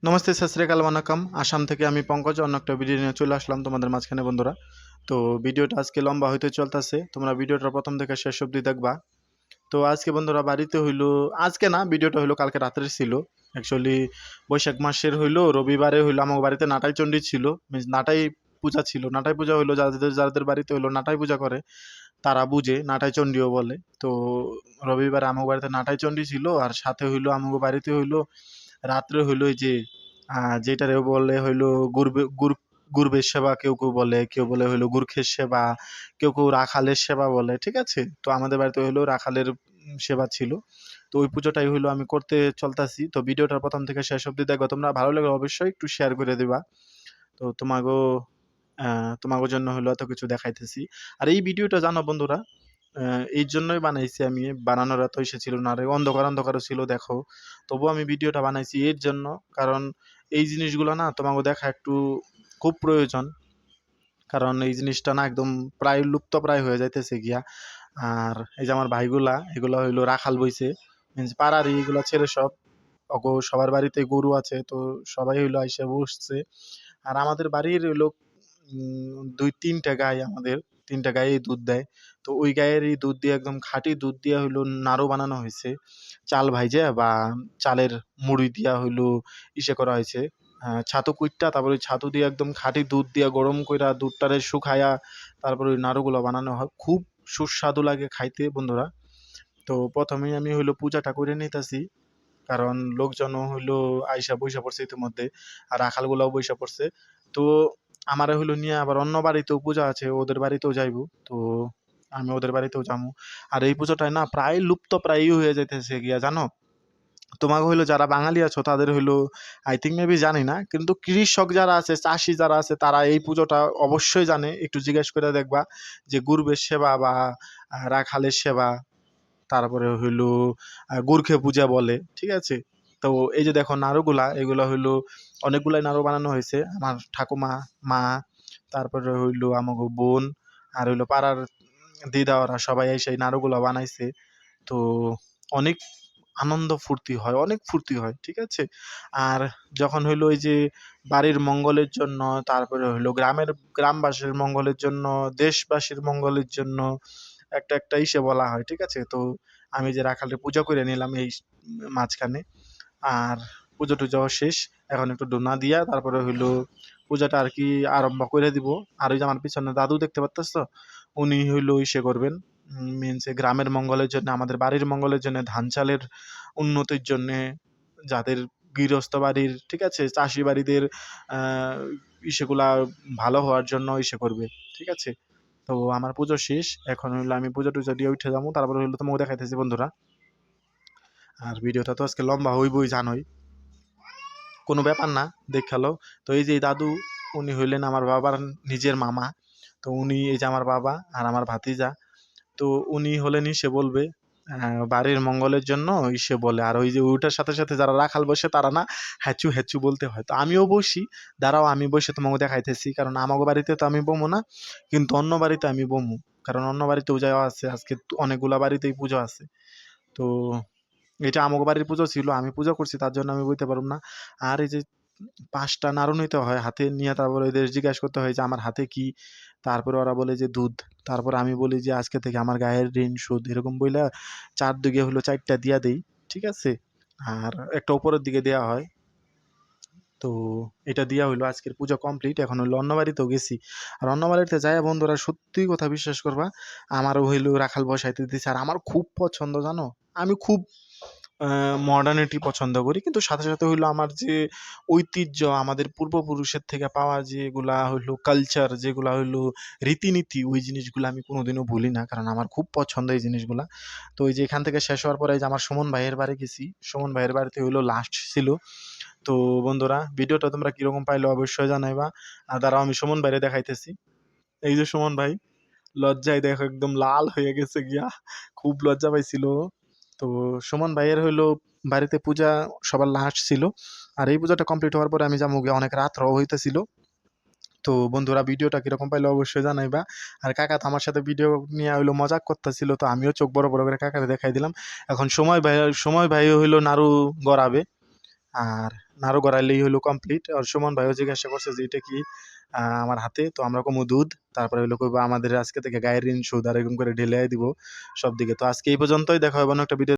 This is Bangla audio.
নমস্তে, সত শ্রী আকাল, ওয়ানাকাম। আসাম থেকে আমি পঙ্কজ অন্য একটা ভিডিও নিয়ে চলে আসলাম তোমাদের মাঝখানে বন্ধুরা। তো ভিডিওটা আজকে লম্বা হইতে চলতেছে, তোমরা ভিডিওটা প্রথম থেকে শেষ অবধি দেখবা। তো আজকে বন্ধুরা বাড়িতে হইলো, আজকে না, ভিডিওটা হইলো কালকে রাত্রে ছিল। অ্যাকচুয়ালি বৈশাখ মাসের হইলো রবিবারে হইলো আমার বাড়িতে নাটাই চণ্ডী ছিল, মিন্স নাটাই পূজা ছিল। নাটাই পূজা হইলো যাদের যাদের বাড়িতে হইলো নাটাই পূজা করে তারা বুঝে, নাটাই চণ্ডীও বলে। তো রবিবারে আমার বাড়িতে নাটাই চণ্ডী ছিল, আর সাথে হইলো আমার বাড়িতে হইলো রাত্রে হইলো ওই যে যেটারে বলে হইলো গুরবের সেবা, কেউ কেউ বলে, কেউ বলে হইলো গুরখের সেবা, কেউ কেউ রাখালের সেবা বলে, ঠিক আছে। তো আমাদের বাড়িতে হইলো রাখালের সেবা ছিল। তো ওই পুজোটাই হইলো আমি করতে চলতাছি। তো ভিডিওটা প্রথম থেকে শেষ অবধি দেখো, তোমরা ভালো লাগলে অবশ্যই একটু শেয়ার করে দিবা। তো তোমাগো জন্য হলো এত কিছু দেখাইতেছি। আর এই ভিডিওটা জানো বন্ধুরা, এই জন্যই বানাইছি আমি, বানানোর এত ইসে ছিল না, আর অন্ধকার অন্ধকারও ছিল দেখো, তবুও আমি ভিডিওটা বানাইছি এর জন্য। কারণ এই জিনিসগুলো না তোমাকে দেখা একটু খুব প্রয়োজন। কারণ এই জিনিসটা না একদম প্রায় লুপ্ত প্রায় হয়ে যাইতেছে গিয়া। আর এই যে আমার ভাইগুলা, এগুলা হইলো রাখাল বইছে, মিন্স পাড়ারই, এগুলা ছেড়ে সব সবার বাড়িতে গরু আছে, তো সবাই হইলো আইসা বসছে। আর আমাদের বাড়ির হইলো দুই তিনটা গাই, আমাদের তিনটা গায়ে দুধ দেয়। তো ওই গায়েরই দুধ দিয়ে, একদম খাঁটি দুধ দিয়া হইলো নাড়ু বানানো হয়েছে। চাল ভাইজা বা চালের মুড়ি দিয়া হইলো ইসে করা হয়েছে, ছাতু কুইট্টা, তারপরে ওই ছাতু দিয়ে একদম খাঁটি দুধ দিয়া গরম কইরা দুধটারে শুকায়া তারপরে ওই নাড়ুগুলো বানানো হয়। খুব সুস্বাদু লাগে খাইতে বন্ধুরা। তো প্রথমেই আমি হইলো পূজাটা করে নিতেছি, কারণ লোকজনও হইলো আইসা বইসা পড়ছে ইতিমধ্যে, আর রাখালগুলাও বইসা পড়ছে। তো আমারে হইলো নিয়ে আবার অন্য বাড়িতেও পূজা আছে, ওদের বাড়িতেও যাইবো। তো আমি ওদের বাড়িতেও যাবো। আর এই পুজোটায় না প্রায় লুপ্ত প্রায়ই হয়ে যাইতেছে গিয়া, জানো। তোমাকে হইলো যারা বাঙালি আছো তাদের হইলো আই থিঙ্ক মেবি জানি না, কিন্তু কৃষক যারা আছে, চাষি যারা আছে, তারা এই পুজোটা অবশ্যই জানে। একটু জিজ্ঞেস করে দেখবা যে গুরবের সেবা বা রাখালের সেবা, তারপরে হইলো গুরখে পূজা বলে, ঠিক আছে। তো এই যে দেখো নাড়ুগুলা, এগুলা হইলো অনেকগুলাই নাড়ু বানানো হয়েছে। আমার ঠাকুমা, মা, তারপরে হইলো আমাগো বোন, আর হইলো পাড়ার দিদা, ওরা সবাই এসে এই নাড়ুগুলা বানাইছে। তো অনেক আনন্দ ফুর্তি হয়, অনেক ফুর্তি হয়, ঠিক আছে। আর যখন হইলো ওই যে বাড়ির মঙ্গলের জন্য, তারপরে হইলো গ্রামবাসীর মঙ্গলের জন্য, দেশবাসীর মঙ্গলের জন্য একটা একটা ইসে বলা হয়, ঠিক আছে। তো আমি যে রাখালের পূজা করে নিলাম এই মাঝখানে, আর পুজো টুজাও শেষ। এখন একটু ডোনা দিয়া তারপরে হইলো পূজাটা আর কি আরম্ভ করে দিব। আর ওই যে আমার পিছনে দাদু দেখতে পাচ্তেছ, উনি হইলো ইসে করবেন, মিনস গ্রামের মঙ্গলের জন্য, আমাদের বাড়ির মঙ্গলের জন্য, ধান চালের উন্নতির জন্যে, যাদের গৃহস্থ বাড়ির, ঠিক আছে, চাষি বাড়িদের আহ ইসেগুলা ভালো হওয়ার জন্য ইসে করবে, ঠিক আছে। তো আমার পুজো শেষ, এখন হইলো আমি পুজো টুজো দিয়ে উঠে যাবো, তারপরে হইলো তোমাকে দেখাইতেছি বন্ধুরা। আর ভিডিওটা তো আজকে লম্বা হইবই জানোই, কোনো ব্যাপার না, দেখালো। তো এই যে এই দাদু, উনি হইলেন আমার বাবার নিজের মামা। তো উনি, এই যে আমার বাবা আর আমার ভাতিজা, তো উনি হলেন সে বলবে বাড়ির মঙ্গলের জন্য সে বলে। আর ওই যে ওইটার সাথে সাথে যারা রাখাল বসে তারা না হ্যাচু হ্যাচু বলতে হয়। তো আমিও বসি, দাঁড়াও আমি বসে তোমাকে দেখাইতেছি, কারণ আমাকে বাড়িতে তো আমি বমু না, কিন্তু অন্য বাড়িতে আমি বমু। কারণ অন্য বাড়িতেও যাওয়া আছে আজকে, অনেকগুলা বাড়িতেই পুজো আছে। তো এটা আমাকে বাড়ির পুজো ছিল, আমি পূজা করছি, তার জন্য আমি বলতে পারবো না। আর এই যে ৫টা নাড়ু নিতে হয় হাতে নিয়ে, তারপরে ওদের জিজ্ঞাসা করতে হয় যে আমার হাতে কি, তারপরে ওরা বলে যে দুধ। তারপর আমি বলি যে আজকে থেকে আমার গায়ের ঋণ শোধ, এরকম বইলা ৪ দিকে হলো ৪টা দিয়া দেই, ঠিক আছে। আর একটা উপরের দিকে দেয়া হয়। তো এটা দিয়া হইলো আজকের পূজা কমপ্লিট। এখন হইলো অন্য বাড়িতেও গেছি। আর অন্য বাড়িতে যাইয়া বন্ধুরা সত্যি কথা বিশ্বাস করবা, আমারও হইলো রাখাল বসাইতে দিছে। আর আমার খুব পছন্দ, জানো। আমি খুব মডার্নিটি পছন্দ করি, কিন্তু সাথে সাথে হইলো আমার যে ঐতিহ্য, আমাদের পূর্বপুরুষের থেকে পাওয়া যেগুলা হইলো কালচার, যেগুলা হইলো রীতিনীতি, ওই জিনিসগুলো আমি কোনোদিনও ভুলি না, কারণ আমার খুব পছন্দ এই জিনিসগুলা। তো ওই যে এখান থেকে শেষ হওয়ার পরে এই যে আমার সুমন ভাইয়ের বাড়ি গেছি, সুমন ভাইয়ের বাড়িতে হইলো লাস্ট ছিল। তো বন্ধুরা ভিডিওটা তোমরা কিরকম পাইলে অবশ্যই জানাইবা। আর দাঁড়াও আমি সুমন ভাইরে দেখাইতেছি। এই যে সুমন ভাই, লজ্জায় দেখো একদম লাল হয়ে গেছে গিয়া, খুব লজ্জা পাইছিল ও। তো সুমন ভাইয়ের হইলো বাড়িতে পূজা সবার লাস্ট ছিল। আর এই পূজাটা কমপ্লিট হওয়ার পরে আমি যাবো গিয়া, অনেক রাত হইতেছিল। তো বন্ধুরা ভিডিওটা কিরকম পাইলে অবশ্যই জানাইবা। আর কাকা তো আমার সাথে ভিডিও নিয়ে হইলো মজাক করতেছিল, তো আমিও চোখ বড় বড় করে কাকারে দেখাই দিলাম। এখন সময় ভাই হইলো নাড়ু গড়াবে। আর নাড়ু গড়াইলেই হলো কমপ্লিট। আর সুমন ভাইও জিজ্ঞাসা করছে যে এটা কি আমার হাতে, তো আমরা কমু দুধ। তারপরে হলো কইবো আমাদের আজকে থেকে গায়ের ঋণ শোধ, আর এরকম করে ঢেলে দিব সব দিকে। তো আজকে এই পর্যন্তই, দেখা হবে অন্য একটা ভিডিও।